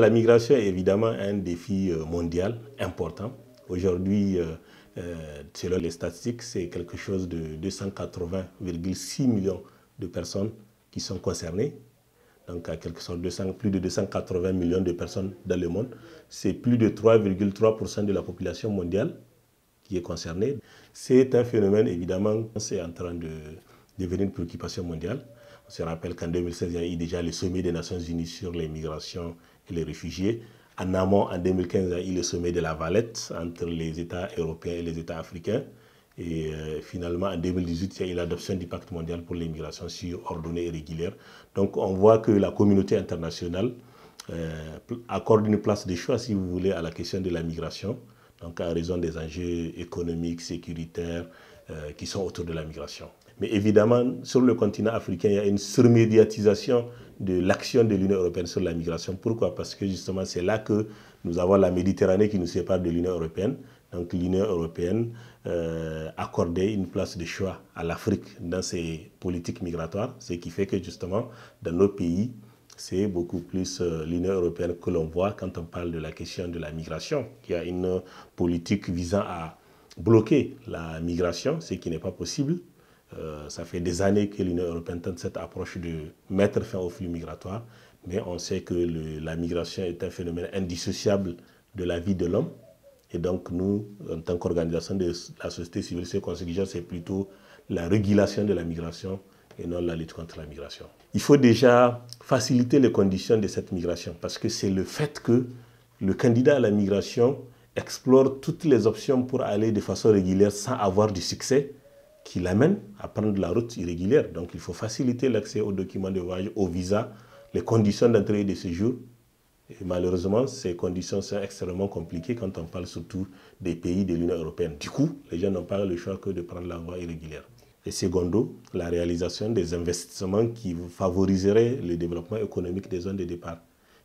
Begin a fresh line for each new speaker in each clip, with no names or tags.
la migration est évidemment un défi mondial important. Aujourd'hui, selon les statistiques, c'est quelque chose de 280,6 millions de personnes qui sont concernées. Donc, à quelque sorte, plus de 280 millions de personnes dans le monde. C'est plus de 3,3% de la population mondiale qui est concernée. C'est un phénomène, évidemment, c'est en train de devenir une préoccupation mondiale. On se rappelle qu'en 2016, il y a eu déjà le sommet des Nations Unies sur les migrations et les réfugiés. En amont, en 2015, il y a eu le sommet de la Valette entre les États européens et les États africains. Et finalement, en 2018, il y a eu l'adoption du pacte mondial pour les migrations sûres, ordonnées et régulières. Donc on voit que la communauté internationale accorde une place de choix, si vous voulez, à la question de la migration, donc en raison des enjeux économiques, sécuritaires qui sont autour de la migration. Mais évidemment, sur le continent africain, il y a une surmédiatisation de l'action de l'Union européenne sur la migration. Pourquoi? Parce que justement, c'est là que nous avons la Méditerranée qui nous sépare de l'Union européenne. Donc l'Union européenne accordait une place de choix à l'Afrique dans ses politiques migratoires, ce qui fait que justement, dans nos pays, c'est beaucoup plus l'Union européenne que l'on voit quand on parle de la question de la migration. Il y a une politique visant à bloquer la migration, ce qui n'est pas possible. Ça fait des années que l'Union européenne tente cette approche de mettre fin au flux migratoire, mais on sait que la migration est un phénomène indissociable de la vie de l'homme. Et donc nous, en tant qu'organisation de la société civile, ce qu'on suggère, c'est plutôt la régulation de la migration et non la lutte contre la migration. Il faut déjà faciliter les conditions de cette migration parce que c'est le fait que le candidat à la migration explore toutes les options pour aller de façon régulière sans avoir du succès qui l'amène à prendre la route irrégulière. Donc il faut faciliter l'accès aux documents de voyage, aux visas, les conditions d'entrée et de séjour. Et malheureusement, ces conditions sont extrêmement compliquées quand on parle surtout des pays de l'Union européenne. Du coup, les gens n'ont pas le choix que de prendre la voie irrégulière. Et secondo, la réalisation des investissements qui favoriseraient le développement économique des zones de départ.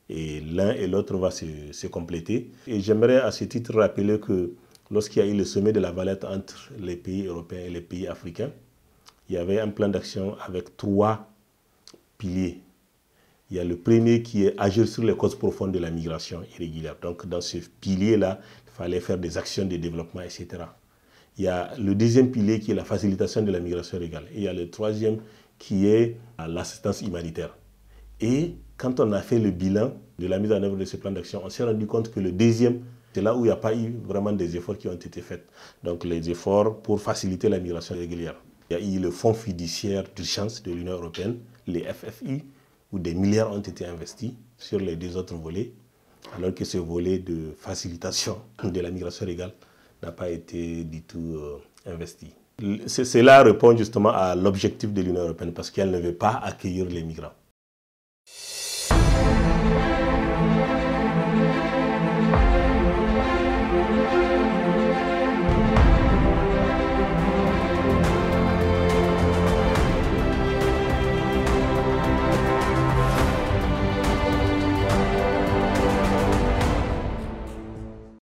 Et l'un et l'autre va se compléter. Et j'aimerais à ce titre rappeler que lorsqu'il y a eu le sommet de la Valette entre les pays européens et les pays africains, il y avait un plan d'action avec 3 piliers. Il y a le premier qui est agir sur les causes profondes de la migration irrégulière. Donc dans ce pilier-là, il fallait faire des actions de développement, etc. Il y a le deuxième pilier qui est la facilitation de la migration légale. Et il y a le troisième qui est l'assistance humanitaire. Et quand on a fait le bilan de la mise en œuvre de ce plan d'action, on s'est rendu compte que le deuxième, c'est là où il n'y a pas eu vraiment des efforts qui ont été faits. Donc les efforts pour faciliter la migration régulière. Il y a eu le Fonds fiduciaire d'urgence de l'Union européenne, les FFI, où des milliards ont été investis sur les 2 autres volets, alors que ce volet de facilitation de la migration légale n'a pas été du tout investi. Cela répond justement à l'objectif de l'Union européenne, parce qu'elle ne veut pas accueillir les migrants.